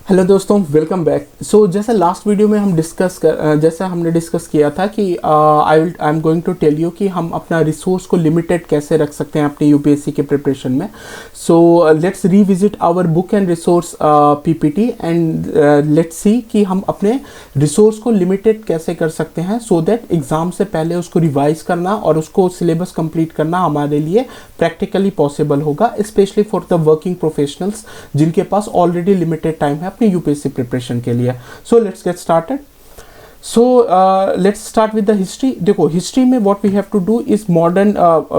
Hello दोस्तों, welcome back. सो जैसा last video में हम जैसा हमने डिस्कस किया था कि I am going to tell you कि हम अपना रिसोर्स को लिमिटेड कैसे रख सकते हैं अपने यूपीएससी के प्रिपरेशन में। So let's revisit our book and resource PPT and let's see कि हम अपने रिसोर्स को लिमिटेड कैसे कर सकते हैं सो दैट एग्ज़ाम से पहले उसको रिवाइज करना और उसको सिलेबस कंप्लीट करना हमारे लिए प्रैक्टिकली पॉसिबल होगा, specially for the working professionals जिनके पास ऑलरेडी लिमिटेड टाइम है अपनी यूपीएससी प्रिपरेशन के लिए। So let's get started. So let's start with the history. देखो, हिस्ट्री में what we have to do is modern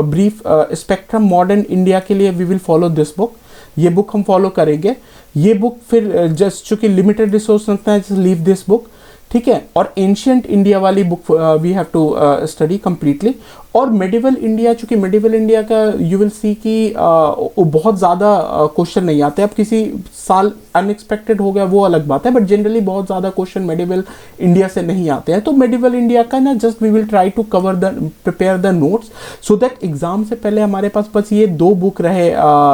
brief spectrum modern India के लिए we will follow this book. ये book हम फॉलो करेंगे। ये बुक फिर जस्ट चूंकि लिमिटेड रिसोर्स रखता है, जस्ट लीव दिस बुक, ठीक है। और एंशियंट इंडिया वाली book we have to study completely. और मेडिवल इंडिया, चूंकि मेडिवल इंडिया का यू विल सी कि बहुत ज़्यादा क्वेश्चन नहीं आते। अब किसी साल अनएक्सपेक्टेड हो गया वो अलग बात है, बट जनरली बहुत ज़्यादा क्वेश्चन मेडिवल इंडिया से नहीं आते हैं। तो मेडिवल इंडिया का ना just we will try to prepare the notes so that exam से पहले हमारे पास बस ये दो बुक रहे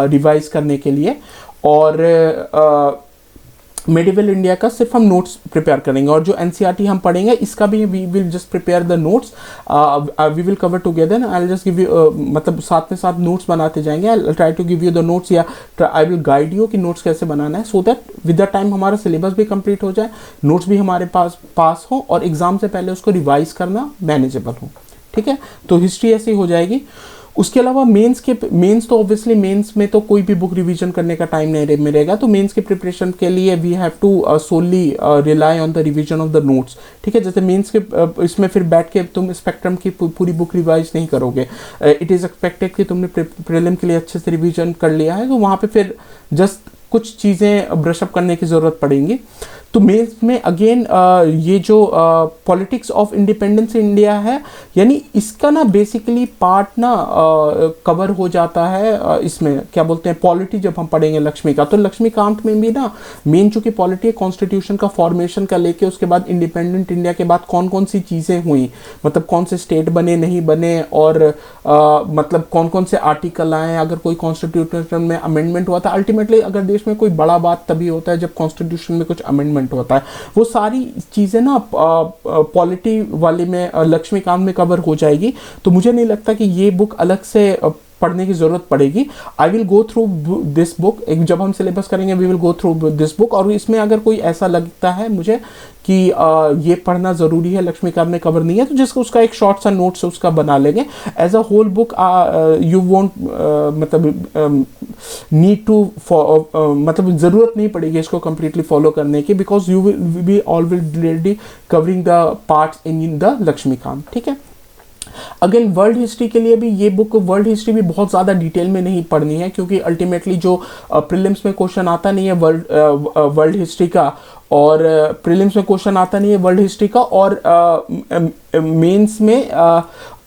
रिवाइज करने के लिए। और मेडिवल इंडिया का सिर्फ हम नोट्स प्रिपेयर करेंगे। और जो एनसीईआरटी हम पढ़ेंगे इसका भी we will just prepare the notes, we will cover together. I will just give you मतलब साथ में साथ नोट्स बनाते जाएंगे। I try to give you the notes या आई विल गाइड यू कि नोट्स कैसे बनाना है so that with the time हमारा सिलेबस भी कंप्लीट हो जाए, नोट्स भी हमारे पास हो और एग्जाम से पहले उसको रिवाइज करना मैनेजेबल हो, ठीक है। तो हिस्ट्री ऐसी हो जाएगी। उसके अलावा मेंस तो ऑब्वियसली मेंस में तो कोई भी बुक रिवीजन करने का टाइम नहीं मिलेगा। तो मेंस के प्रिपरेशन के लिए we have to solely rely on the revision of the notes, ठीक है। जैसे मेंस के इसमें फिर बैठ के तुम स्पेक्ट्रम की पूरी बुक रिवाइज नहीं करोगे। इट इज़ एक्सपेक्टेड कि तुमने प्रीलिम के लिए अच्छे से रिवीजन कर लिया है, तो वहाँ पे फिर जस्ट कुछ चीज़ें ब्रशअप करने की ज़रूरत पड़ेंगी। तो मेंस में अगेन ये जो पॉलिटिक्स ऑफ इंडिपेंडेंस इंडिया है, यानी इसका ना बेसिकली पार्ट ना कवर हो जाता है इसमें क्या बोलते हैं पॉलिटी जब हम पढ़ेंगे लक्ष्मीकांत। तो लक्ष्मीकांत में भी ना मेन चूंकि पॉलिटी है, कॉन्स्टिट्यूशन का फॉर्मेशन का लेके उसके बाद इंडिपेंडेंट इंडिया के बाद कौन कौन सी चीज़ें हुई, मतलब कौन से स्टेट बने नहीं बने और मतलब कौन कौन से आर्टिकल आए, अगर कोई कॉन्स्टिट्यूशन में अमेंडमेंट हुआ था। अल्टीमेटली अगर देश में कोई बड़ा बात तभी होता है जब कॉन्स्टिट्यूशन में कुछ अमेंडमेंट होता है। वो सारी चीजें ना पॉलिटी वाले में लक्ष्मीकांत में कवर हो जाएगी। तो मुझे नहीं लगता कि ये बुक अलग से पढ़ने की जरूरत पड़ेगी। I will go through this book. जब हम सिलेबस करेंगे we will go through this book. और इसमें अगर कोई ऐसा लगता है मुझे कि ये पढ़ना ज़रूरी है, लक्ष्मीकांत में कवर नहीं है, तो जिसका उसका एक शॉर्ट सा नोट्स उसका बना लेंगे। As a whole book you won't मतलब नीड टू मतलब ज़रूरत नहीं पड़ेगी इसको कम्प्लीटली फॉलो करने की, because you will be already covering the parts in the Laxmikanth, ठीक है। अगेन वर्ल्ड हिस्ट्री के लिए भी ये बुक, वर्ल्ड हिस्ट्री भी बहुत ज़्यादा डिटेल में नहीं पढ़नी है, क्योंकि अल्टीमेटली जो प्रीलिम्स में क्वेश्चन आता नहीं है वर्ल्ड हिस्ट्री का, और प्रीलिम्स में क्वेश्चन आता नहीं है वर्ल्ड हिस्ट्री का, और मेंस में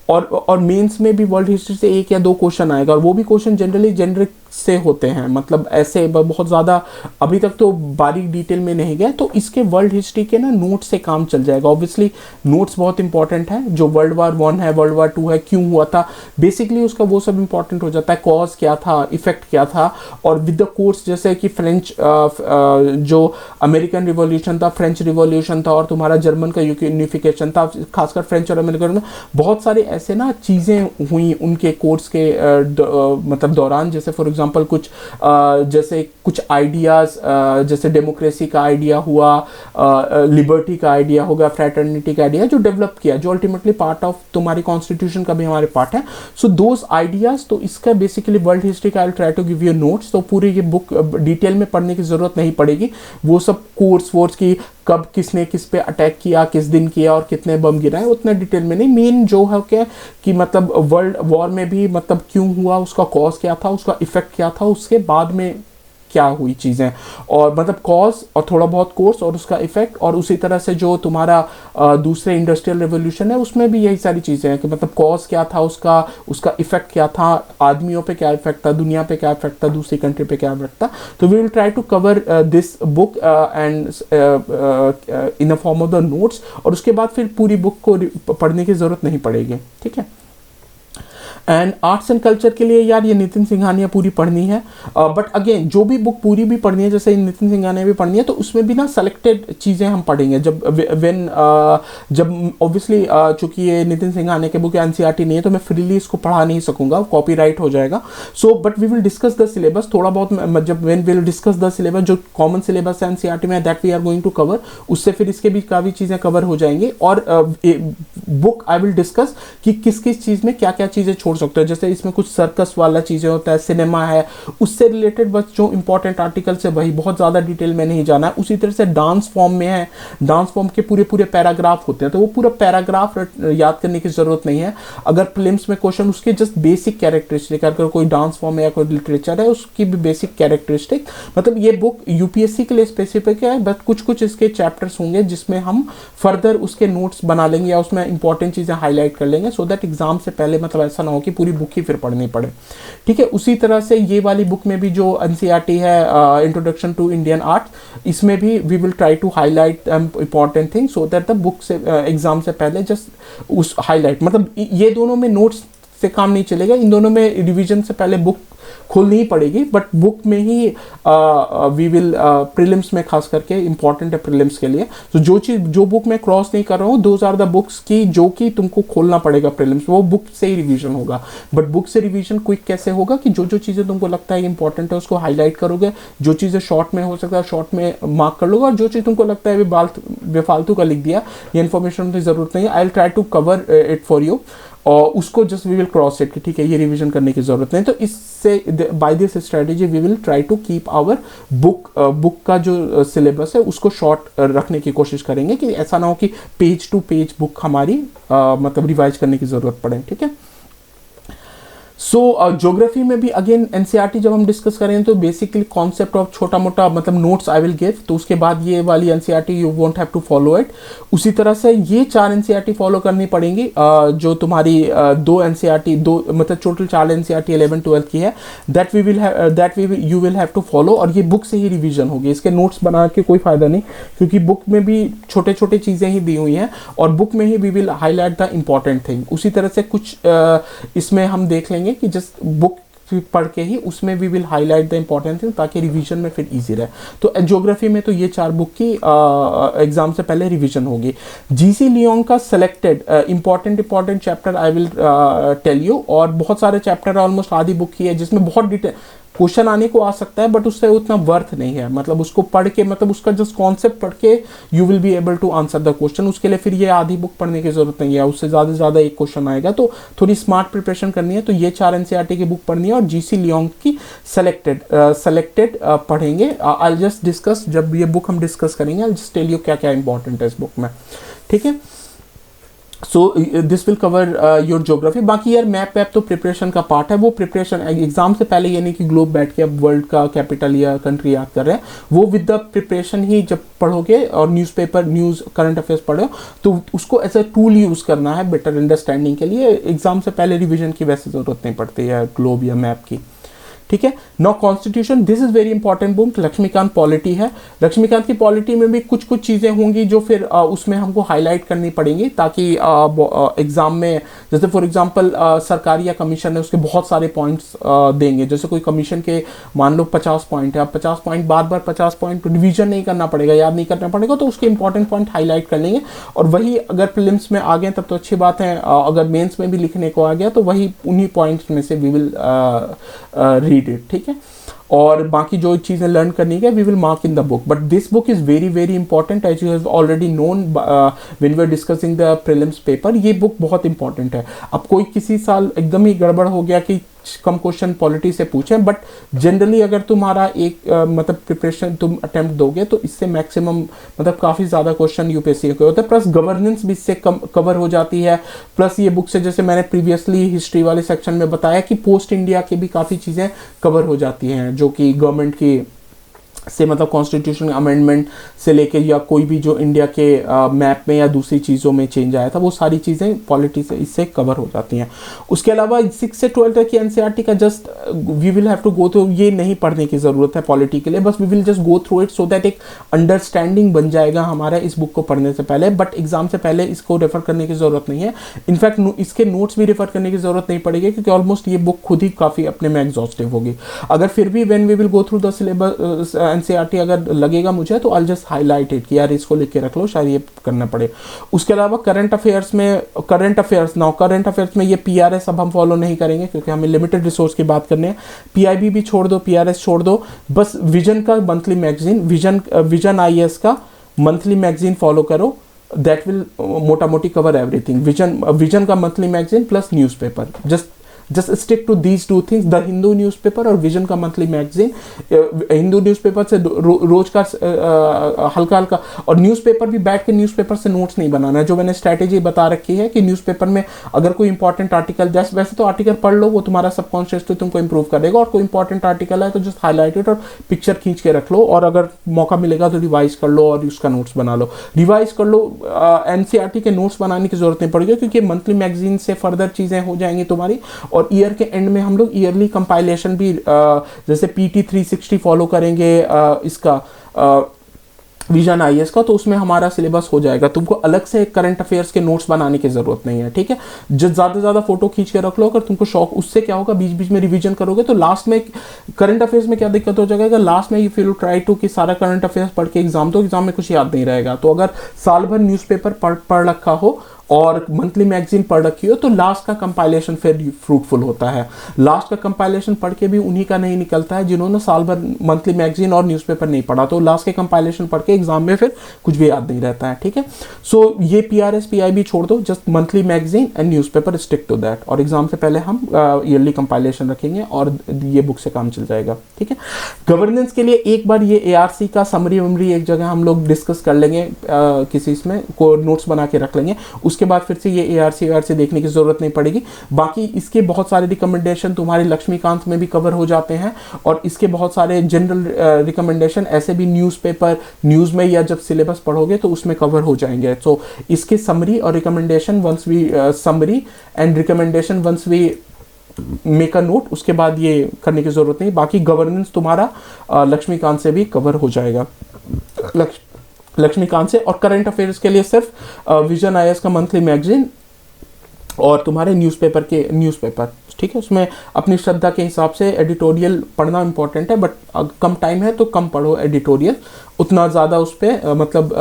और मेंस में भी वर्ल्ड हिस्ट्री से एक या दो क्वेश्चन आएगा, और वो भी क्वेश्चन जनरली जेनरिक से होते हैं, मतलब ऐसे बहुत ज़्यादा अभी तक तो बारीक डिटेल में नहीं गए। तो इसके वर्ल्ड हिस्ट्री के ना नोट से काम चल जाएगा। ऑब्वियसली नोट्स बहुत इंपॉर्टेंट है। जो वर्ल्ड वार 1 है, वर्ल्ड वार 2 है, क्यों हुआ था, बेसिकली उसका वो सब इंपॉर्टेंट हो जाता है। कॉज क्या था, इफेक्ट क्या था, और विद द कोर्स जैसे कि फ्रेंच जो अमेरिकन रिवॉल्यूशन था, फ्रेंच रिवॉल्यूशन था, और तुम्हारा जर्मन का यूनिफिकेशन था, खासकर फ्रेंच और अमेरिकन में बहुत सारे ऐसे ना चीज़ें हुई उनके कोर्स के मतलब दौरान। जैसे फॉर एग्जाम्पल कुछ जैसे कुछ आइडियाज़, जैसे डेमोक्रेसी का आइडिया हुआ, लिबर्टी का आइडिया होगा, फ्रैटर्निटी का आइडिया जो डेवलप किया, जो अल्टीमेटली पार्ट ऑफ तुम्हारी कॉन्स्टिट्यूशन का भी हमारे पार्ट है। सो दोज आइडियाज़, तो इसका बेसिकली वर्ल्ड हिस्ट्री का I will try to give you notes. तो पूरी ये बुक डिटेल में पढ़ने की ज़रूरत नहीं पड़ेगी। वो सब कोर्स वोर्स की कब किसने किस पे अटैक किया, किस दिन किया और कितने बम गिराए, उतने डिटेल में नहीं। मेन जो है क्या कि मतलब वर्ल्ड वॉर में भी मतलब क्यों हुआ, उसका कॉज क्या था, उसका इफेक्ट क्या था, उसके बाद में क्या हुई चीज़ें, और मतलब कॉज और थोड़ा बहुत कोर्स और उसका इफेक्ट। और उसी तरह से जो तुम्हारा दूसरे इंडस्ट्रियल रेवोल्यूशन है उसमें भी यही सारी चीज़ें हैं कि मतलब कॉज क्या था, उसका इफेक्ट क्या था, आदमियों पे क्या इफेक्ट था, दुनिया पे क्या इफेक्ट था, दूसरी कंट्री पे क्या इफेक्ट था। तो we will try to cover this book and in a form of the notes. और उसके बाद फिर पूरी बुक को पढ़ने की ज़रूरत नहीं पड़ेगी, ठीक है। एंड आर्ट्स एंड कल्चर के लिए यार ये नितिन सिंघानिया पूरी पढ़नी है, बट अगेन जो भी बुक पूरी भी पढ़नी है, जैसे नितिन सिंघानिया भी पढ़नी है, तो उसमें भी ना सेलेक्टेड चीज़ें हम पढ़ेंगे जब जब ऑब्वियसली चूंकि ये नितिन सिंघानिया के बुक एनसीईआरटी नहीं है तो मैं फ्रीली इसको पढ़ा नहीं सकूंगा, कॉपीराइट हो जाएगा। So but we will discuss the syllabus थोड़ा बहुत, जब when we will discuss the syllabus, जो कॉमन सिलेबस है एनसीईआरटी में that we are going to cover, उससे फिर इसके भी काफ़ी चीज़ें कवर हो जाएंगी। और बुक आई विल डिस्कस कि किस किस चीज़ में क्या क्या चीज़ें छोड़ सकते हो, जैसे इसमें कुछ सर्कस वाला चीज़ें होता है, सिनेमा है, उससे रिलेटेड बस जो इंपॉर्टेंट आर्टिकल्स है वही, बहुत ज़्यादा डिटेल में नहीं जाना है। उसी तरह से डांस फॉर्म में है, डांस फॉर्म के पूरे पूरे पैराग्राफ होते हैं, तो वो पूरा पैराग्राफ याद करने की जरूरत नहीं है। अगर प्रीलिम्स में क्वेश्चन उसके जस्ट बेसिक कैरेक्टरिस्टिक, अगर कोई डांस फॉर्म है या कोई लिटरेचर है उसकी भी बेसिक कैरेक्टरिस्टिक, मतलब ये बुक यूपीएससी के लिए स्पेसिफिक है, बट कुछ कुछ इसके चैप्टर्स होंगे जिसमें हम फर्दर उसके नोट्स बना लेंगे या उसमें इंपॉर्टेंट चीज़ें हाईलाइट कर लेंगे, सो दैट एग्जाम से पहले मतलब ऐसा ना हो कि पूरी बुक ही फिर पढ़नी पड़े। ठीक है, उसी तरह से ये वाली बुक में भी जो एनसीईआरटी है, इंट्रोडक्शन टू इंडियन आर्ट, इसमें भी we will try to highlight important thing so that the book से एग्जाम से पहले जस्ट उस हाईलाइट, मतलब ये दोनों में नोट्स से काम नहीं चलेगा, इन दोनों में रिवीजन से पहले बुक खोलनी ही पड़ेगी, बट बुक में ही वी विल प्रीलिम्स में खास करके इंपॉर्टेंट है प्रीलिम्स के लिए। तो जो चीज़ जो बुक मैं क्रॉस नहीं कर रहा हूँ, दोज आर द बुक्स की जो कि तुमको खोलना पड़ेगा प्रीलिम्स, वो बुक से ही रिवीजन होगा। बट बुक से रिवीजन क्विक कैसे होगा कि जो जो चीज़ें तुमको लगता है इंपॉर्टेंट है उसको हाईलाइट करोगे, जो चीज़ें शॉर्ट में हो सकता है शॉर्ट में मार्क कर लोगे, और जो चीज़ तुमको लगता है बेफालतू का लिख दिया, ये इन्फॉर्मेशन की जरूरत नहीं है, I will try to cover it for you, और उसको just we will cross it कि ठीक है ये रिवीजन करने की जरूरत नहीं। तो इससे by this strategy we will try to keep our book का जो सिलेबस है उसको शॉर्ट रखने की कोशिश करेंगे, कि ऐसा ना हो कि पेज टू पेज बुक हमारी मतलब रिवाइज करने की जरूरत पड़े। ठीक है, सो ज्योग्राफी में भी अगेन एनसीईआरटी जब हम डिस्कस करें तो बेसिकली कॉन्सेप्ट ऑफ छोटा मोटा मतलब नोट्स आई विल गिव, तो उसके बाद ये वाली NCERT you won't have to follow it. उसी तरह से ये 4 एनसीईआरटी फॉलो करनी पड़ेंगी, जो तुम्हारी 2 एनसीईआरटी, 2 मतलब टोटल 4 एनसीईआरटी 11 12 की है, that you will have to follow, और ये बुक से ही रिवीजन होगी, इसके नोट्स बना के कोई फायदा नहीं, क्योंकि बुक में भी छोटे छोटे चीज़ें ही दी हुई हैं और बुक में ही we will highlight the important thing. उसी तरह से कुछ इसमें हम देख लेंगे कि जस्ट बुक पढ़ के ही उसमें we will highlight the important thing, ताकि रिवीजन में फिर इजी रहे। तो ज्योग्राफी में तो ये 4 बुक की एग्जाम से पहले रिवीजन होगी। जीसी लियोंग का selected important chapter I will tell you, और बहुत सारे चैप्टर ऑलमोस्ट आधी बुक की है जिसमें बहुत डिटेल क्वेश्चन आने को आ सकता है, बट उससे उतना वर्थ नहीं है, मतलब उसको पढ़ के मतलब उसका जस्ट कॉन्सेप्ट पढ़ के you will be able to answer the question. उसके लिए फिर ये आधी बुक पढ़ने की जरूरत नहीं है, उससे ज़्यादा से ज़्यादा एक क्वेश्चन आएगा, तो थोड़ी स्मार्ट प्रिपरेशन करनी है। तो ये 4 एनसीईआरटी की बुक पढ़नी है और जीसी लियोंग की सेलेक्टेड पढ़ेंगे। आई जस्ट डिस्कस, जब ये बुक हम डिस्कस करेंगे आई जस्ट टेल यू क्या क्या इंपॉर्टेंट है इस बुक में। ठीक है, so this will cover your geography. बाकी यार मैप वैप तो प्रिपरेशन का पार्ट है, वो प्रिपरेशन एग्जाम से पहले, ये नहीं कि ग्लोब बैठ के अब वर्ल्ड का कैपिटल या कंट्री याद कर रहे हैं, वो विद द प्रिपरेशन ही जब पढ़ोगे और न्यूज़पेपर न्यूज़ करंट अफेयर्स पढ़ो तो उसको एज अ टूल यूज़ करना है बेटर अंडरस्टैंडिंग के लिए। एग्जाम से पहले रिविजन की वैसे ज़रूरत नहीं पड़ती है ग्लोब या मैप की। ठीक है, no constitution, this is very important book. Laxmikanth polity है, लक्ष्मीकांत की पॉलिटी में भी कुछ कुछ चीज़ें होंगी जो फिर उसमें हमको हाईलाइट करनी पड़ेंगी, ताकि एग्जाम में जैसे फॉर एग्जांपल सरकारी या कमीशन है उसके बहुत सारे पॉइंट्स देंगे, जैसे कोई कमीशन के मान लो 50 पॉइंट है, अब 50 पॉइंट बार बार 50 पॉइंट रिवीजन नहीं करना पड़ेगा, याद नहीं करना पड़ेगा, तो उसके इंपॉर्टेंट पॉइंट हाईलाइट कर लेंगे। और वही अगर प्रीलिम्स में आ गए तब तो अच्छी बात है, अगर मेंस में भी लिखने को आ गया तो वही उन्हीं पॉइंट्स में से वी विल रीड इट। ठीक है, और बाकी जो चीज़ें लर्न करनी है we will mark in the book, but this book is very very important as you have already known when we are discussing the prelims paper. ये बुक बहुत इंपॉर्टेंट है। अब कोई किसी साल एकदम ही गड़बड़ हो गया कि कम क्वेश्चन पॉलिटी से पूछें, बट जनरली अगर तुम्हारा एक मतलब प्रिपरेशन तुम अटेम्प्ट दोगे तो इससे मैक्सिमम मतलब काफ़ी ज़्यादा क्वेश्चन यूपीएससी के होते हैं, प्लस गवर्नेंस भी इससे कवर हो जाती है। प्लस ये बुक से जैसे मैंने प्रीवियसली हिस्ट्री वाले सेक्शन में बताया कि पोस्ट इंडिया की भी काफ़ी चीज़ें कवर हो जाती हैं जो कि गवर्नमेंट की से मतलब कॉन्स्टिट्यूशन अमेंडमेंट से लेके या कोई भी जो इंडिया के मैप में या दूसरी चीज़ों में चेंज आया था, वो सारी चीज़ें पॉलिटी से इससे कवर हो जाती हैं। उसके अलावा 6 से 12 तक की एनसीईआरटी का just we will have to go through, ये नहीं पढ़ने की ज़रूरत है पॉलिटी के लिए, बस we will just go through it so that एक अंडरस्टैंडिंग बन जाएगा हमारा इस बुक को पढ़ने से पहले। बट एग्जाम से पहले इसको रेफर करने की ज़रूरत नहीं है, इनफैक्ट इसके नोट्स भी रेफर करने की ज़रूरत नहीं पड़ेगी, क्योंकि ऑलमोस्ट ये बुक खुद ही काफ़ी अपने में एग्जॉस्टिव होगी। अगर फिर भी when we will go through the syllabus NCERT अगर लगेगा मुझे, तो आई जस्ट हाईलाइट इट कि यार इसको लिख के रख लो, शायद ये करना पड़े। उसके अलावा करंट अफेयर्स में ये पीआरएस अब हम फॉलो नहीं करेंगे, क्योंकि हमें लिमिटेड रिसोर्स की बात करनी है। पीआईबी भी छोड़ दो, पीआरएस छोड़ दो, बस विजन का मंथली मैगजीन, विजन आईएएस का मंथली मैगजीन फॉलो करो, दैट विल मोटा मोटी कवर एवरीथिंग। विजन का monthly magazine plus newspaper, just stick to these two things, the Hindu newspaper और विजन का मंथली मैगजीन। हिंदू न्यूज़पेपर से रोज का हल्का हल्का, और न्यूज़पेपर भी बैठ के न्यूज़पेपर से नोट्स नहीं बनाना है। जो मैंने स्ट्रैटेजी बता रखी है कि न्यूज़पेपर में अगर कोई इंपॉर्टेंट आर्टिकल, जैसे वैसे तो आर्टिकल पढ़ लो, वो तुम्हारा सबकॉन्शियसली तुमको इंप्रूव करेगा, और कोई इंपॉर्टेंट आर्टिकल है तो जस्ट हाईलाइट इट और पिक्चर खींच के रख लो, और अगर मौका मिलेगा तो रिवाइज कर लो और उसका नोट्स बना लो, रिवाइज कर लो। एनसीईआरटी के नोट्स बनाने की जरूरत नहीं पड़ेगी, क्योंकि मंथली मैगजीन से फर्दर चीज़ें हो जाएंगी तुम्हारी। और ईयर के एंड में हम लोग ईयरली कंपाइलेशन भी जैसे पीटी 360 फॉलो करेंगे इसका विजन आईएएस का, तो उसमें हमारा सिलेबस हो जाएगा। तुमको अलग से करंट अफेयर्स के नोट्स बनाने की जरूरत नहीं है, ठीक है। जो ज़्यादा से ज़्यादा फोटो खींच के रख लो अगर तुमको शौक, उससे क्या होगा, बीच बीच में रिवीजन करोगे तो लास्ट में करंट अफेयर्स में क्या दिक्कत हो जाएगा, लास्ट में यू विल ट्राई टू कि सारा करंट अफेयर्स पढ़ के एग्जाम दो, एग्जाम में कुछ याद नहीं रहेगा। तो अगर साल भर न्यूज़पेपर पढ़ रखा हो और मंथली मैगजीन पढ़ रखी हो, तो लास्ट का कंपाइलेशन फिर फ्रूटफुल होता है। लास्ट का कंपाइलेशन पढ़ के भी उन्हीं का नहीं निकलता है जिन्होंने साल भर मंथली मैगजीन और न्यूज़पेपर नहीं पढ़ा, तो लास्ट के कंपाइलेशन पढ़ के एग्जाम में फिर कुछ भी याद नहीं रहता है, ठीक है। सो ये पीआरएस पीआईबी छोड़ दो, just monthly magazine and newspaper, stick to that. और एग्जाम से पहले हम ईयरली कंपाइलेशन रखेंगे और ये बुक से काम चल जाएगा, ठीक है। गवर्नेंस के लिए एक बार ये एआरसी का समरी वमरी एक जगह हम लोग डिस्कस कर लेंगे, किसी इसमें को नोट्स बना के रख लेंगे। उसके बाद फिर से ये एआरसी देखने की जरूरत नहीं पड़ेगी। बाकी इसके बहुत सारे रिकमेंडेशन तुम्हारे लक्ष्मीकांत में भी कवर हो जाते हैं, और इसके बहुत सारे जनरल रिकमेंडेशन ऐसे भी न्यूज़पेपर न्यूज़ में या जब सिलेबस पढ़ोगे तो उसमें कवर हो जाएंगे। तो इसके समरी और recommendation once we summary and recommendation once we make a note, उसके बाद ये करने की जरूरत नहीं। बाकी गवर्नेंस तुम्हारा लक्ष्मीकांत से भी कवर हो जाएगा, लक्ष्मीकांत से। और करंट अफेयर्स के लिए सिर्फ विजन आईएएस का मंथली मैगजीन और तुम्हारे न्यूज़पेपर, ठीक है। उसमें अपनी श्रद्धा के हिसाब से एडिटोरियल पढ़ना इंपॉर्टेंट है, बट कम टाइम है तो कम पढ़ो एडिटोरियल, उतना ज़्यादा उस पर मतलब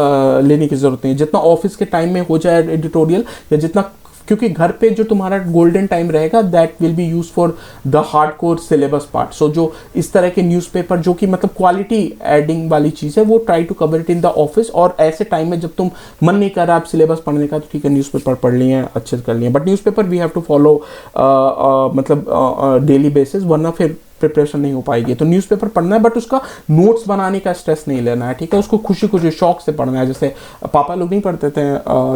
लेने की ज़रूरत नहीं है। जितना ऑफिस के टाइम में हो जाए एडिटोरियल, या जितना, क्योंकि घर पे जो तुम्हारा गोल्डन टाइम रहेगा that will be use for the hardcore syllabus part. So जो इस तरह के न्यूज़पेपर जो कि मतलब क्वालिटी एडिंग वाली चीज़ है, वो try to cover it in the office. और ऐसे टाइम में जब तुम मन नहीं कर रहा आप सिलेबस पढ़ने का, तो ठीक है न्यूज़पेपर पढ़ लिए, अच्छे से कर लिए, but newspaper we have to follow मतलब डेली बेसिस, वरना फिर प्रिपरेशन नहीं हो पाएगी। तो न्यूज़पेपर पढ़ना है, बट उसका नोट्स बनाने का स्ट्रेस नहीं लेना है, ठीक है। उसको खुशी खुशी शौक से पढ़ना है, जैसे पापा लोग नहीं पढ़ते थे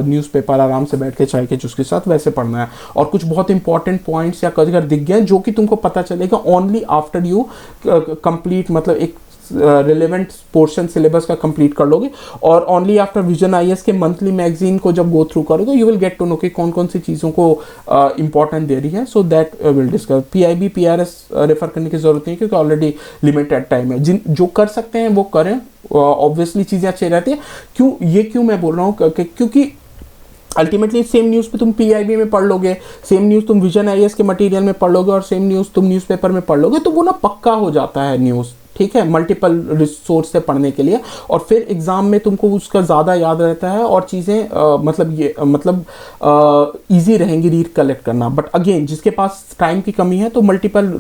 न्यूज़पेपर आराम से बैठ के चाय के चुस्के के साथ, वैसे पढ़ना है। और कुछ बहुत इंपॉर्टेंट पॉइंट्स या अगर दिख गए जो कि तुमको पता चलेगा ओनली आफ्टर यू कंप्लीट, मतलब एक रिलेवेंट पोर्शन सिलेबस का कंप्लीट कर लोगे, और ओनली आफ्टर विजन आईएएस के मंथली मैगजीन को जब गो थ्रू करोगे you will get to know कि कौन कौन सी चीज़ों को इंपॉर्टेंट दे रही है। So that will discuss. PIB PRS refer करने की जरूरत नहीं है, क्योंकि ऑलरेडी लिमिटेड टाइम है। जो कर सकते हैं वो करें, ऑब्वियसली चीज़ें अच्छी रहती है। क्यों मैं बोल रहा हूँ, क्योंकि अल्टीमेटली सेम न्यूज़ पे तुम पीआईबी में पढ़ लोगे, सेम न्यूज़ तुम विजन आईएएस के मटेरियल में पढ़ लोगे, और सेम न्यूज़ तुम न्यूज़पेपर में पढ़ लोगे, तो वो ना पक्का हो जाता है न्यूज़, ठीक है, मल्टीपल रिसोर्स से पढ़ने के लिए। और फिर एग्जाम में तुमको उसका ज़्यादा याद रहता है, और चीज़ें मतलब ईजी रहेंगी रीड कलेक्ट करना। बट अगेन जिसके पास टाइम की कमी है, तो मल्टीपल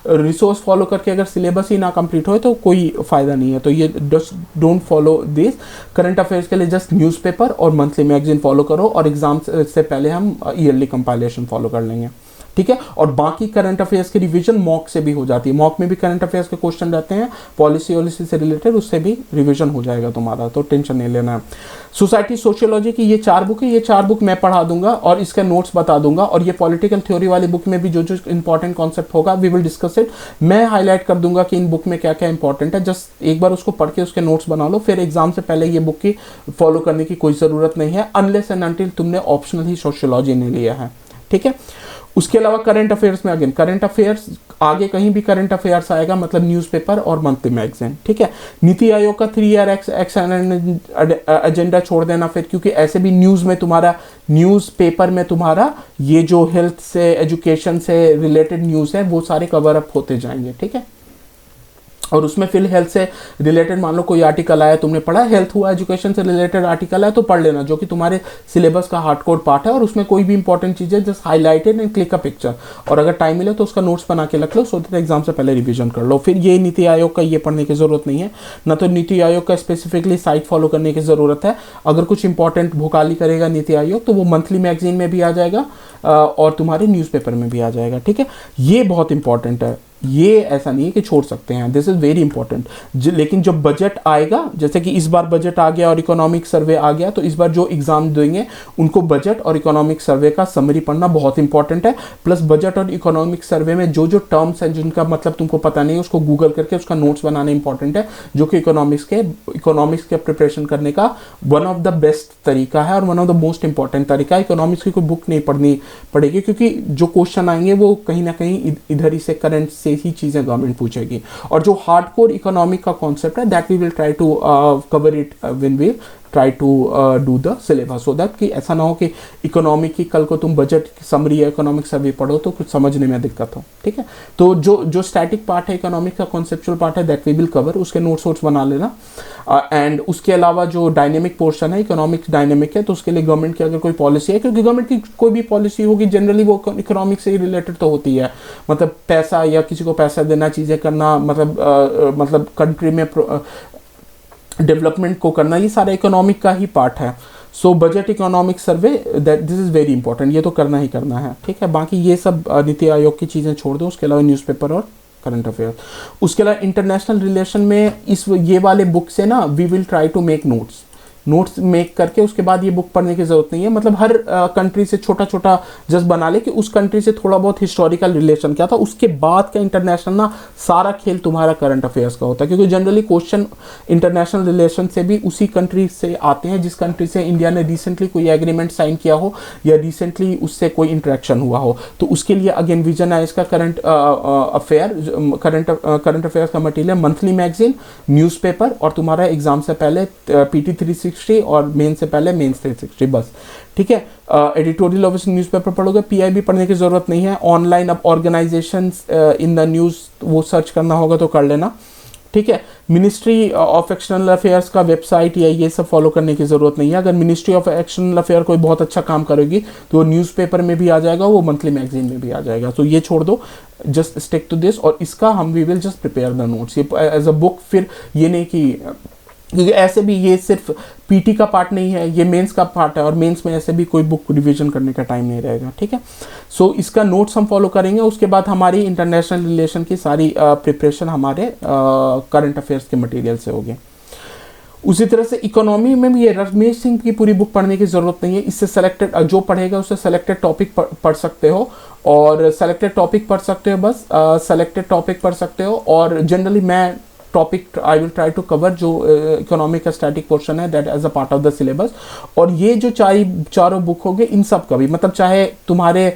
रिसोर्स फॉलो करके अगर सिलेबस ही ना कंप्लीट हो तो कोई फ़ायदा नहीं है। तो ये just don't follow this. Current affairs के लिए जस्ट न्यूज़पेपर और मंथली मैगजीन फॉलो करो, और एग्जाम से पहले हम ईयरली कंपाइलेशन फॉलो कर लेंगे, ठीक है। और बाकी करंट अफेयर्स की रिवीजन मॉक से भी हो जाती है, मॉक में भी करंट अफेयर्स के क्वेश्चन रहते हैं पॉलिसी वॉलिसी से रिलेटेड, उससे भी रिवीजन हो जाएगा तुम्हारा, तो टेंशन नहीं लेना है। सोसाइटी सोशियोलॉजी की ये 4 बुक है, ये 4 बुक मैं पढ़ा दूंगा और इसके नोट्स बता दूंगा, और ये पॉलिटिकल थ्योरी वाली बुक में भी जो जो इंपॉर्टेंट कॉन्सेप्ट होगा वी विल डिस्कस इट, मैं हाईलाइट कर दूंगा कि इन बुक में क्या क्या इंपॉर्टेंट है, जस्ट एक बार उसको पढ़ के उसके नोट्स बना लो, फिर एग्जाम से पहले ये बुक की फॉलो करने की कोई ज़रूरत नहीं है अनलेस एंड अनटिल तुमने ऑप्शनल ही सोशियोलॉजी नहीं लिया है, ठीक है। उसके अलावा करंट अफेयर्स में अगेन करंट अफेयर्स, आगे कहीं भी करंट अफेयर्स आएगा मतलब न्यूज़पेपर और मंथली मैगजीन, ठीक है। नीति आयोग का 3 ईयर एक्शन एजेंडा छोड़ देना फिर, क्योंकि ऐसे भी न्यूज़ में तुम्हारा, न्यूज़पेपर में तुम्हारा ये जो हेल्थ से एजुकेशन से रिलेटेड न्यूज़ है वो सारे कवर अप होते जाएंगे, ठीक है। और उसमें फिर हेल्थ से रिलेटेड मान लो कोई आर्टिकल आया, तुमने पढ़ा, हेल्थ हुआ, एजुकेशन से रिलेटेड आर्टिकल है तो पढ़ लेना, जो कि तुम्हारे सिलेबस का हार्ड कोड पार्ट है, और उसमें कोई भी इंपॉर्टेंट चीज़ है just highlighted and click a picture, और अगर टाइम मिले तो उसका नोट्स बना के रख लो, सो दैट एग्जाम से पहले रिवीजन कर लो। फिर ये नीति आयोग का ये पढ़ने की जरूरत नहीं है, ना तो नीति आयोग का स्पेसिफिकली साइट फॉलो करने की जरूरत है। अगर कुछ इंपॉर्टेंट भोकाली करेगा नीति आयोग तो वो मंथली मैगजीन में भी आ जाएगा और तुम्हारे न्यूज़पेपर में भी आ जाएगा, ठीक है। ये बहुत इंपॉर्टेंट है, ये ऐसा नहीं है कि छोड़ सकते हैं, दिस इज वेरी इंपॉर्टेंट। लेकिन जब बजट आएगा, जैसे कि इस बार बजट आ गया और इकोनॉमिक सर्वे आ गया, तो इस बार जो एग्जाम देंगे उनको बजट और इकोनॉमिक सर्वे का समरी पढ़ना बहुत इंपॉर्टेंट है। प्लस बजट और इकोनॉमिक सर्वे में जो जो टर्म्स हैं जिनका मतलब तुमको पता नहीं है, उसको गूगल करके उसका नोट्स बनाना इंपॉर्टेंट है, जो कि इकोनॉमिक्स के प्रिपरेशन करने का वन ऑफ द बेस्ट तरीका है और one of the most important तरीका है। इकोनॉमिक्स की कोई बुक नहीं पढ़नी पड़ेगी, क्योंकि जो क्वेश्चन आएंगे वो कहीं ना कहीं इधर ही से करंट से ही चीजें गवर्नमेंट पूछेगी। और जो हार्डकोर इकोनॉमिक का कॉन्सेप्ट है that we will try to cover it when we try to do the syllabus, so that कि ऐसा ना हो कि इकोनॉमिक की कल को तुम बजट समरी या इकोनॉमिक सर्वे पढ़ो तो कुछ समझने में दिक्कत हो, ठीक है। तो जो स्टैटिक पार्ट है इकोनॉमिक का, कॉन्सेप्चुअल पार्ट है, दैट वी विल कवर, उसके नोट्स बना लेना। एंड उसके अलावा जो डायनेमिक पोर्शन है, इकोनॉमिक डायनेमिक है, तो उसके लिए गवर्नमेंट की अगर कोई पॉलिसी है, क्योंकि गवर्नमेंट की कोई भी पॉलिसी होगी जनरली वो इकोनॉमिक से ही रिलेटेड तो होती है, मतलब पैसा या किसी को पैसा देना, चीज़ें करना, मतलब कंट्री में डेवलपमेंट को करना, ये सारा इकोनॉमिक का ही पार्ट है। So budget economic survey that this is very important, ये तो करना ही करना है, ठीक है। बाकी ये सब नीति आयोग की चीज़ें छोड़ दो, उसके अलावा न्यूज़पेपर और करंट अफेयर। उसके अलावा इंटरनेशनल रिलेशन में ये वाले बुक से ना we will try to make notes make करके उसके बाद ये बुक पढ़ने की जरूरत नहीं है, मतलब हर कंट्री से छोटा छोटा जस्ट बना ले कि उस कंट्री से थोड़ा बहुत हिस्टोरिकल रिलेशन क्या था, उसके बाद का इंटरनेशनल ना सारा खेल तुम्हारा करंट अफेयर्स का होता है, क्योंकि जनरली क्वेश्चन इंटरनेशनल रिलेशन से भी उसी कंट्री से आते हैं जिस कंट्री से इंडिया ने रिसेंटली कोई एग्रीमेंट साइन किया हो या रिसेंटली उससे कोई इंटरेक्शन हुआ हो। तो उसके लिए अगेन विजन है इसका करंट अफेयर्स का मटेरियल, मंथली मैगजीन, न्यूज़पेपर और तुम्हारा एग्जाम से पहले PT 360 और मेन से पहले मेंस 360, बस, ठीक है। एडिटोरियल ऑफिस न्यूज़पेपर पढ़ोगे, PIB पढ़ने की जरूरत नहीं है। ऑनलाइन अब ऑर्गेनाइजेशंस इन द न्यूज़ वो सर्च करना होगा तो कर लेना, ठीक है। मिनिस्ट्री ऑफ एक्सटर्नल अफेयर्स का वेबसाइट या ये सब फॉलो करने की जरूरत नहीं है। अगर मिनिस्ट्री ऑफ एक्सटर्नल अफेयर कोई बहुत अच्छा काम करेगी तो वो न्यूज़पेपर में भी आ जाएगा, वो मंथली मैगजीन में भी आ जाएगा, तो ये छोड़ दो, जस्ट स्टिक टू दिस। और इसका हम we will just prepare the notes, ये एज अ बुक, फिर ये नहीं कि, क्योंकि ऐसे भी ये सिर्फ PT का पार्ट नहीं है, ये मेंस का पार्ट है, और मेंस में ऐसे भी कोई बुक रिवीजन करने का टाइम नहीं रहेगा, ठीक है। सो इसका नोट्स हम फॉलो करेंगे, उसके बाद हमारी इंटरनेशनल रिलेशन की सारी प्रिपरेशन हमारे करंट अफेयर्स के मटेरियल से होगी। उसी तरह से इकोनॉमी में भी ये रमेश सिंह की पूरी बुक पढ़ने की जरूरत नहीं है, इससे सेलेक्टेड जो पढ़ेगा उससे सेलेक्टेड टॉपिक पढ़ सकते हो, और सेलेक्टेड टॉपिक पढ़ सकते हो, बस सेलेक्टेड टॉपिक पढ़ सकते हो। और जनरली मैं topic I will try to cover जो इकोनॉमिक का स्टैटिक पोर्शन है that as a part of the syllabus. और ये जो चारों बुक होंगे इन सब का भी, मतलब चाहे तुम्हारे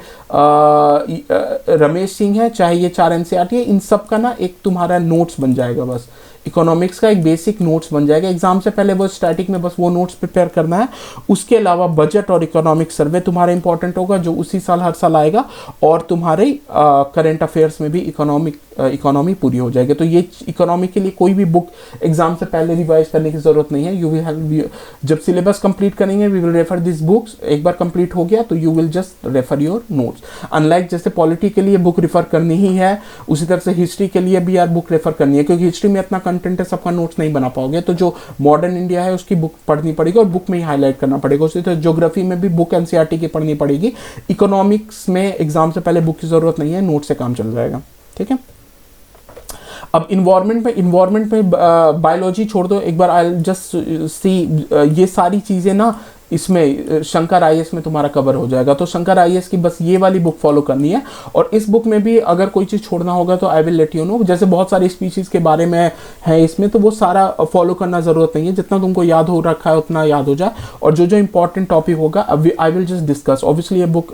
रमेश सिंह है, चाहे ये 4 NCERT है, इन सब का ना एक तुम्हारा नोट्स बन जाएगा, बस इकोनॉमिक्स का एक बेसिक नोट्स बन जाएगा। एग्जाम से पहले वो स्टैटिक में बस वो नोट्स प्रिपेयर करना है। उसके अलावा बजट और इकोनॉमिक सर्वे तुम्हारा इंपॉर्टेंट होगा जो उसी साल हर साल आएगा, और तुम्हारे करंट अफेयर्स में भी इकोनॉमी पूरी हो जाएगी। तो ये इकोनॉमी के लिए कोई भी बुक एग्जाम से पहले रिवाइज करने की जरूरत नहीं है। यू विल हैव, जब सिलेबस कंप्लीट करेंगे we will refer this books, एक बार कंप्लीट हो गया तो you will just refer your notes. Unlike जैसे पॉलिटी के लिए बुक रेफर करनी ही है, उसी तरह से हिस्ट्री के लिए भी यार बुक रेफर करनी है, क्योंकि हिस्ट्री में इतना कंटेंट है सबका नोट्स नहीं बना पाओगे, तो जो मॉडर्न इंडिया है उसकी बुक पढ़नी पड़ेगी और बुक में ही हाईलाइट करना पड़ेगा। उसी तरह ज्योग्राफी में भी बुक एनसीईआरटी की पढ़नी पड़ेगी। इकोनॉमिक्स में एग्जाम से पहले बुक की जरूरत नहीं है, नोट से काम चल जाएगा, ठीक है। अब इन्वायरमेंट में बायोलॉजी छोड़ दो एक बार, आई जस्ट सी ये सारी चीज़ें ना इसमें शंकर आईएएस में तुम्हारा कवर हो जाएगा। तो शंकर आईएएस की बस ये वाली बुक फॉलो करनी है, और इस बुक में भी अगर कोई चीज़ छोड़ना होगा तो I will let you know. जैसे बहुत सारी स्पीशीज़ के बारे में है इसमें, तो वो सारा फॉलो करना ज़रूरत नहीं है, जितना तुमको याद हो रखा है उतना याद हो जाए, और जो जो इंपॉर्टेंट टॉपिक होगा I will just discuss. Obviously ये बुक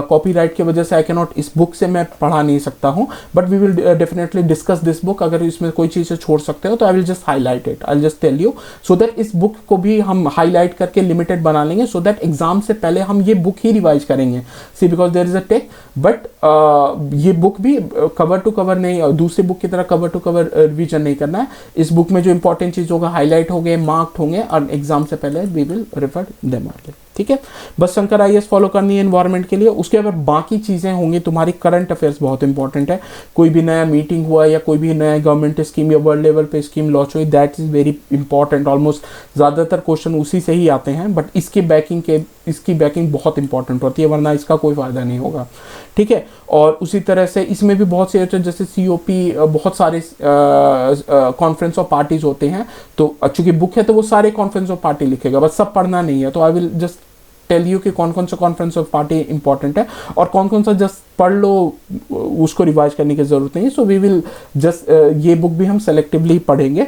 कॉपीराइट की वजह से आई कैन नॉट, इस बुक से मैं पढ़ा नहीं सकता हूँ, but we will definitely discuss this book. अगर इसमें कोई चीज़ छोड़ सकते हो तो I will just highlight it, I will just tell you, so that इस बुक को भी हम हाईलाइट करके लिमिटेड बना लेंगे, सो दैट एग्जाम से पहले हम ये बुक ही रिवाइज करेंगे। See because there is a take, but ये बुक भी कवर टू कवर नहीं, दूसरी बुक की तरह कवर टू कवर रिवीजन नहीं करना है। इस बुक में जो इंपॉर्टेंट चीज होगा हाईलाइट होंगे, मार्क्ड होंगे, और एग्जाम से पहले we will refer them only, ठीक है। बस शंकर आईएएस फॉलो करनी है एनवायरमेंट के लिए। उसके बाद बाकी चीजें होंगी तुम्हारी, करंट अफेयर्स बहुत इंपॉर्टेंट है। कोई भी नया मीटिंग हुआ या कोई भी नया गवर्नमेंट स्कीम या वर्ल्ड लेवल पे स्कीम लॉन्च हुई, that is very important. Almost ज्यादातर क्वेश्चन उसी से ही आते हैं, बट इसकी बैकिंग बहुत इंपॉर्टेंट होती है, वरना इसका कोई फायदा नहीं होगा, ठीक है। और उसी तरह से इसमें भी बहुत से जैसे सीओपी, बहुत सारे कॉन्फ्रेंस ऑफ पार्टीज होते हैं, तो चूंकि बुक है तो वो सारे कॉन्फ्रेंस ऑफ पार्टी लिखेगा, बस सब पढ़ना नहीं है। तो I will just tell you कि कौन कौन सा कॉन्फ्रेंस ऑफ पार्टी इंपॉर्टेंट है और कौन कौन सा जस्ट पढ़ लो, उसको रिवाइज करने की जरूरत नहीं है। सो वी विल जस्ट ये बुक भी हम सेलेक्टिवली पढ़ेंगे,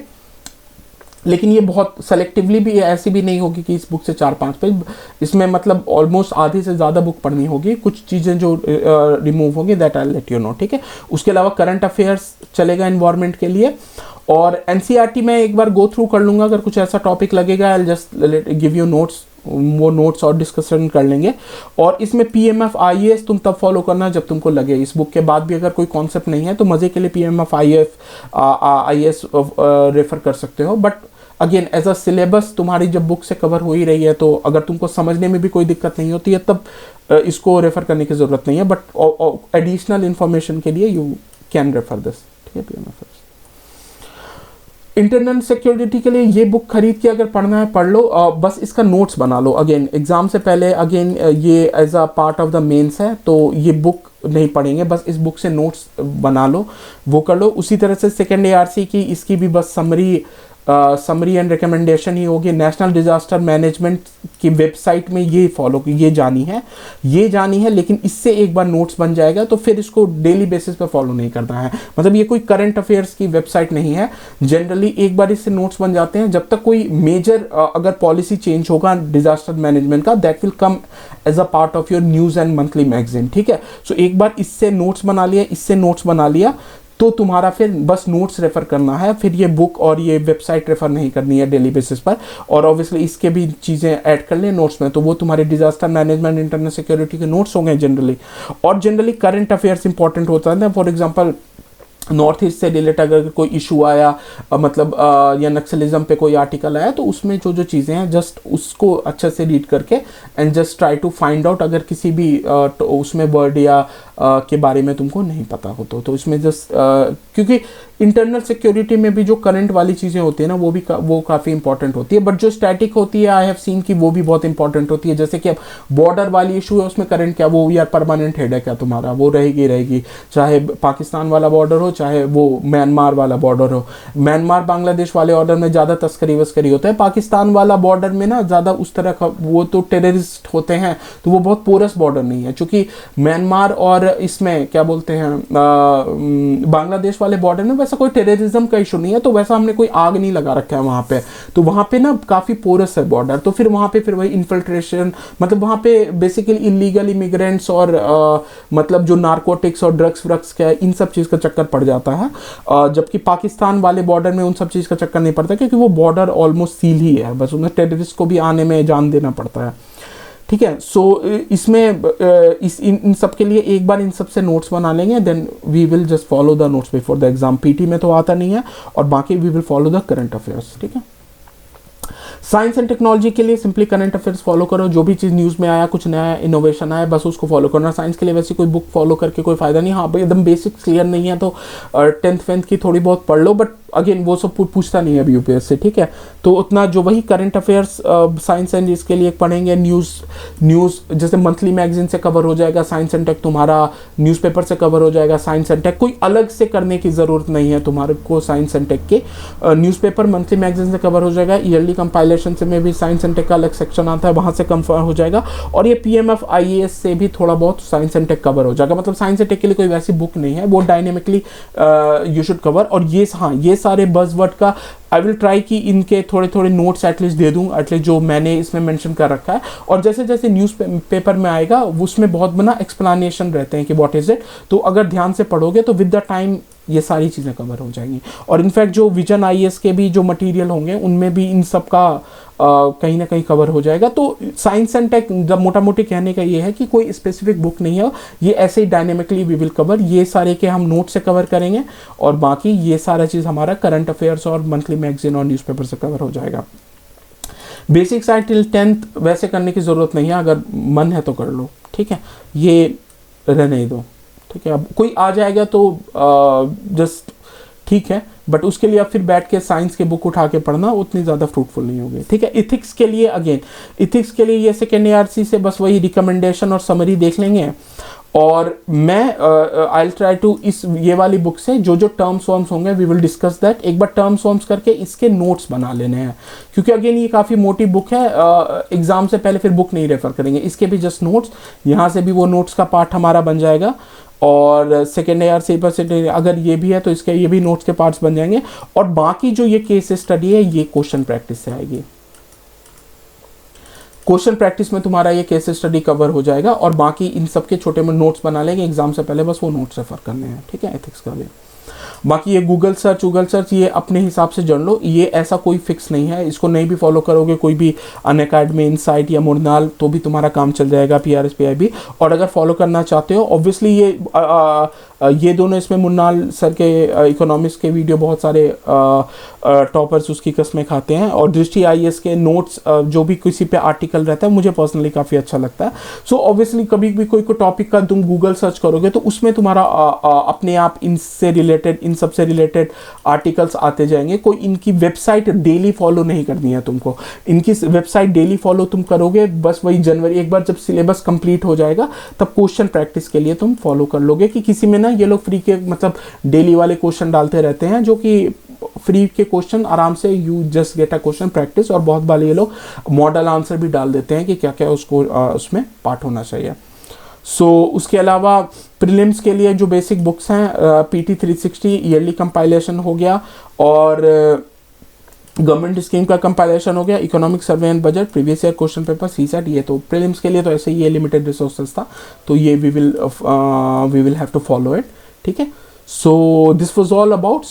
लेकिन ये बहुत सेलेक्टिवली भी ऐसी भी नहीं होगी कि इस बुक से 4-5 पेज, इसमें मतलब ऑलमोस्ट आधी से ज़्यादा बुक पढ़नी होगी। कुछ चीज़ें जो रिमूव होंगी that I let you know, ठीक है। उसके अलावा करंट अफेयर्स चलेगा एनवायरमेंट के लिए, और एनसीईआरटी में एक बार गो थ्रू कर लूँगा। अगर कुछ ऐसा टॉपिक लगेगा I just give you notes, वो नोट्स और डिस्कशन कर लेंगे। और इसमें पीएमएफ आईएएस तुम तब फॉलो करना जब तुमको लगे। इस बुक के बाद भी अगर कोई कॉन्सेप्ट नहीं है तो मज़े के लिए पीएमएफ आईएएस रेफर कर सकते हो, but again as a syllabus तुम्हारी जब बुक से कवर हो ही रही है, तो अगर तुमको समझने में भी कोई दिक्कत नहीं होती है तब इसको रेफर करने की ज़रूरत नहीं है, बट एडिशनल इन्फॉर्मेशन के लिए यू कैन रेफर दिस, ठीक है। पीएमएफ इंटरनल सिक्योरिटी के लिए ये बुक खरीद के अगर पढ़ना है पढ़ लो, बस इसका नोट्स बना लो। अगेन एग्जाम से पहले अगेन ये as a part of the mains है, तो ये बुक नहीं पढ़ेंगे, बस इस बुक से नोट्स बना लो, वो कर लो। उसी तरह से सेकेंड एआरसी की, इसकी भी बस समरी एंड रिकमेंडेशन ही होगी। नेशनल डिजास्टर मैनेजमेंट की वेबसाइट में ये फॉलो की, ये जानी है, लेकिन इससे एक बार नोट्स बन जाएगा तो फिर इसको डेली बेसिस पे फॉलो नहीं करना है। मतलब ये कोई करंट अफेयर्स की वेबसाइट नहीं है, जनरली एक बार इससे नोट्स बन जाते हैं। जब तक कोई मेजर अगर पॉलिसी चेंज होगा डिजास्टर मैनेजमेंट का, that will come as a part of your news and monthly magazine, ठीक है। सो एक बार इससे नोट्स बना लिया तो तुम्हारा फिर बस नोट्स रेफर करना है, फिर ये बुक और ये वेबसाइट रेफर नहीं करनी है डेली बेसिस पर। और ऑब्वियसली इसके भी चीज़ें ऐड कर ले नोट्स में, तो वो तुम्हारे डिजास्टर मैनेजमेंट, इंटरनल सिक्योरिटी के नोट्स होंगे जनरली। और जनरली करंट अफेयर्स इंपॉर्टेंट होता है। फॉर एग्जाम्पल नॉर्थ ईस्ट से रिलेटेड अगर कोई इशू आया, मतलब या नक्सलिज्म पे कोई आर्टिकल आया, तो उसमें जो जो चीज़ें हैं जस्ट उसको अच्छे से रीड करके and just try to find out, अगर किसी भी उसमें वर्ड या के बारे में तुमको नहीं पता हो तो इसमें जस्ट क्योंकि इंटरनल सिक्योरिटी में भी जो करंट वाली चीज़ें होती है ना, वो काफ़ी इंपॉर्टेंट होती है, बट जो स्टैटिक होती है आई हैव सीन की वो भी बहुत इंपॉर्टेंट होती है। जैसे कि अब बॉर्डर वाली इशू है, उसमें करंट क्या, वो यार परमानेंट हेड है क्या तुम्हारा, वो रहेगी, चाहे पाकिस्तान वाला बॉर्डर हो चाहे वो म्यांमार वाला बॉर्डर हो। म्यांमार बांग्लादेश वाले बॉर्डर में ज़्यादा तस्करी वस्करी होता है, पाकिस्तान वाला बॉर्डर में ना ज़्यादा उस तरह का, वो तो टेररिस्ट होते हैं, तो वो बहुत पोरस बॉर्डर नहीं है। चूँकि म्यांमार और इसमें क्या बोलते हैं बांग्लादेश वाले बॉर्डर में वैसा कोई टेररिज्म का इशू नहीं है, तो वैसा हमने कोई आग नहीं लगा रखा है वहाँ पे, तो वहाँ पे ना काफ़ी पोरस है बॉर्डर। तो फिर वहाँ पे फिर वही इन्फिल्ट्रेशन, मतलब वहाँ पे बेसिकली इलीगल इमिग्रेंट्स और मतलब जो नारकोटिक्स और ड्रग्स क्या इन सब चीज़ का चक्कर पड़ जाता है, जबकि पाकिस्तान वाले बॉर्डर में उन सब चीज़ का चक्कर नहीं पड़ता, क्योंकि वो बॉर्डर ऑलमोस्ट सील ही है, बस उन्हें टेररिस्ट को भी आने में जान देना पड़ता है, ठीक है। सो इसमें इन सब के लिए एक बार इन सब से नोट्स बना लेंगे, then we will just follow the notes before the exam. PT में तो आता नहीं है, और बाकी we will follow the current affairs, ठीक है। साइंस एंड टेक्नोलॉजी के लिए सिंपली करंट अफेयर्स फॉलो करो, जो भी चीज़ न्यूज़ में आया, कुछ नया इनोवेशन आया, बस उसको फॉलो करना। साइंस के लिए वैसे कोई बुक फॉलो करके कोई फायदा नहीं। हाँ भाई एकदम बेसिक्स क्लियर नहीं है तो 10th 10th की थोड़ी बहुत पढ़ लो, बट अगेन वो सब पूछता नहीं है अभी यूपीएससी, ठीक है। तो उतना जो वही करंट अफेयर्स साइंस एंड इसके लिए पढ़ेंगे, न्यूज़ जैसे मंथली मैगजीन से कवर हो जाएगा, साइंस एंड टेक तुम्हारा न्यूज़पेपर से कवर हो जाएगा, साइंस एंड टेक कोई अलग से करने की ज़रूरत नहीं है तुम्हारे को, साइंस एंड टेक के न्यूज़पेपर मंथली मैगजीन से कवर हो जाएगा, ईयरली कंपाइलेशन से में भी साइंस एंड टेक का अलग सेक्शन आता है, वहाँ से कन्फर्म हो जाएगा, और ये पीएमएफ आईएएस से भी थोड़ा बहुत साइंस एंड टेक कवर हो जाएगा। मतलब साइंस एंड टेक के लिए कोई वैसी बुक नहीं है, वो डायनेमिकली यू शुड कवर। और ये हाँ, ये सारे बज़वर्ड का आई विल ट्राई कि इनके थोड़े थोड़े नोट्स एटलीस्ट दे दूँ, एटलीस्ट जो मैंने इसमें मेंशन कर रखा है। और जैसे जैसे न्यूज़ पेपर में आएगा उसमें बहुत बना एक्सप्लेनेशन रहते हैं कि व्हाट इज़ इट, तो अगर ध्यान से पढ़ोगे तो विद द टाइम ये सारी चीज़ें कवर हो जाएंगी। और इनफैक्ट जो विजन आईएएस के भी जो मटेरियल होंगे उनमें भी इन सब का कहीं ना कहीं कवर हो जाएगा। तो साइंस एंड टेक मोटा मोटी कहने का ये है कि कोई स्पेसिफिक बुक नहीं है, ये ऐसे ही डायनेमिकली वी विल कवर, ये सारे के हम नोट से कवर करेंगे, और बाकी ये सारा चीज़ हमारा करंट अफेयर्स और मंथली मैगजीन और न्यूज़पेपर से कवर हो जाएगा। बेसिक साइड टिल 10th वैसे करने की ज़रूरत नहीं है, अगर मन है तो कर लो, ठीक है, ये रहने दो, ठीक है। अब कोई आ जाएगा तो जस्ट ठीक है, बट उसके लिए अब फिर बैठ के साइंस के बुक उठा के पढ़ना उतनी ज़्यादा फ्रूटफुल नहीं होगी, ठीक है। इथिक्स के लिए अगेन, इथिक्स के लिए ये सेकेंड ARC से बस वही रिकमेंडेशन और समरी देख लेंगे, और मैं आई विल ट्राई टू इस ये वाली बुक से जो जो टर्म्स वर्म्स होंगे वी विल डिस्कस दैट, एक बार टर्म्स वर्म्स करके इसके नोट्स बना लेने हैं, क्योंकि अगेन ये काफ़ी मोटी बुक है, एग्जाम से पहले फिर बुक नहीं रेफर करेंगे, इसके भी जस्ट नोट्स, यहाँ से भी वो नोट्स का पार्ट हमारा बन जाएगा, और सेकेंड ARC पर से अगर ये भी है तो इसके ये भी नोट्स के पार्ट्स बन जाएंगे, और बाकी जो ये केस स्टडी है ये क्वेश्चन प्रैक्टिस से आएगी, क्वेश्चन प्रैक्टिस में तुम्हारा ये केस स्टडी कवर हो जाएगा, और बाकी इन सब के छोटे में नोट्स बना लेंगे एग्जाम से पहले, बस वो नोट्स रेफर करने हैं, ठीक है, एथिक्स का भी। बाकी ये गूगल सर्च ये अपने हिसाब से जान लो, ये ऐसा कोई फिक्स नहीं है, इसको नहीं भी फॉलो करोगे कोई भी अनअकैडमी, इनसाइट या मुरनाल, तो भी तुम्हारा काम चल जाएगा, PRS PIB। और अगर फॉलो करना चाहते हो ऑब्वियसली ये दोनों इसमें मुन्नाल सर के इकोनॉमिक्स के वीडियो बहुत सारे टॉपर्स उसकी कसमें खाते हैं, और दृष्टि IAS के नोट्स जो भी किसी पे आर्टिकल रहता है मुझे पर्सनली काफ़ी अच्छा लगता है। सो ऑब्वियसली कभी भी कोई टॉपिक का तुम गूगल सर्च करोगे तो उसमें तुम्हारा अपने आप इनसे रिलेटेड, इन सबसे रिलेटेड आर्टिकल्स आते जाएंगे। कोई इनकी वेबसाइट डेली फॉलो नहीं करनी है तुमको, इनकी वेबसाइट डेली फॉलो तुम करोगे बस वही जनवरी, एक बार जब सिलेबस कंप्लीट हो जाएगा तब क्वेश्चन प्रैक्टिस के लिए तुम फॉलो कर लोगे, कि किसी में ना ये लोग फ्री के मतलब डेली वाले क्वेश्चन डालते रहते हैं, जो कि फ्री के क्वेश्चन आराम से you just get a question practice, और बहुत बार ये लोग मॉडल आंसर भी डाल देते हैं कि क्या क्या उसको उसमें पार्ट होना चाहिए। उसके अलावा प्रीलिम्स के लिए जो बेसिक बुक्स हैं, PT 360 ईयरली कंपाइलेशन हो गया, और गवर्नमेंट स्कीम का कंपाइलेशन हो गया, economic survey and budget, previous year question paper, CSAT, ये तो प्रीलिम्स के लिए तो ऐसे ही ये लिमिटेड रिसोर्सेज था, तो ये we will have to follow it, ठीक है। So this was all about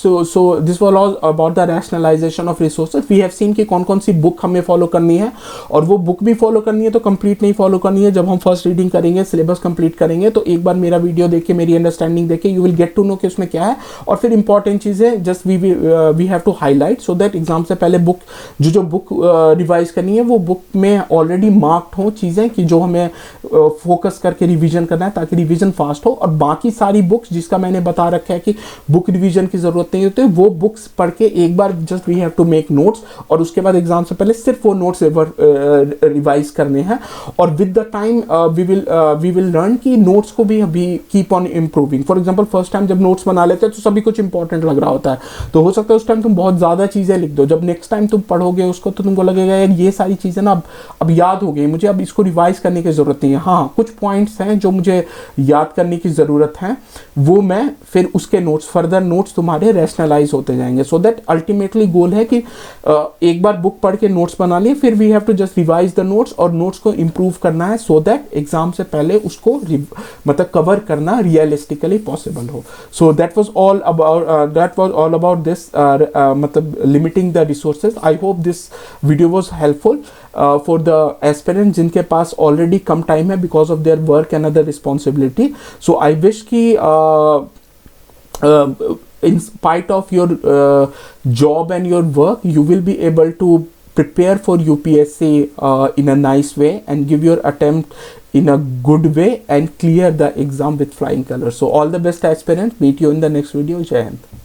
this was all about the rationalization of resources. We have seen कि कौन कौन सी बुक हमें फॉलो करनी है, और वो बुक भी फॉलो करनी है तो कंप्लीट नहीं फॉलो करनी है। जब हम फर्स्ट रीडिंग करेंगे, सिलेबस कंप्लीट करेंगे, तो एक बार मेरा वीडियो देख के, मेरी अंडरस्टैंडिंग देख के you will get to know कि उसमें क्या है, और फिर इंपॉर्टेंट चीज़ें just we have to highlight, so that exam से पहले बुक जो बुक रिवाइज करनी है वो बुक में ऑलरेडी मार्क्ड हो चीज़ें, कि जो हमें फोकस करके रिविजन करना है, ताकि रिविजन फास्ट हो। और बाकी सारी बुक्स जिसका मैंने बता रखा है कि बुक रिवीजन की जरूरत नहीं होती, वो बुक्स पढ़ के एक बार just we have to make notes, और उसके बाद एग्जाम से पहले सिर्फ वो नोट्स रिवाइज करने हैं। और with the time we will learn कि नोट्स को भी अभी keep on improving. For example first time जब नोट्स बना लेते हैं तो सभी कुछ इंपॉर्टेंट लग रहा होता है, तो हो सकता है उस टाइम तुम बहुत ज़्यादा चीज़ें लिख दो, जब नेक्स्ट टाइम तुम पढ़ोगे उसको तो तुमको लगेगा यार ये सारी चीज़ें ना अब याद हो गई मुझे, अब इसको रिवाइज करने की ज़रूरत नहीं है। हाँ, कुछ पॉइंट्स हैं जो मुझे याद करने की ज़रूरत है, वो मैं फिर उसके नोट्स, फर्दर नोट्स तुम्हारे रैशनलाइज होते जाएंगे, सो दैट अल्टीमेटली गोल है कि एक बार बुक पढ़ के नोट्स बना लिए, फिर we have to just revise the notes, और नोट्स को इंप्रूव करना है, सो दैट एग्जाम से पहले उसको मतलब कवर करना रियलिस्टिकली पॉसिबल हो। So that was all about this, मतलब limiting the resources. I hope this video was helpful for the aspirant जिनके पास ऑलरेडी कम टाइम है because of their work and other responsibility. So I wish कि in spite of your job and your work, you will be able to prepare for UPSC in a nice way and give your attempt in a good way and clear the exam with flying colors. So all the best aspirants. Meet you in the next video. Jai Hind.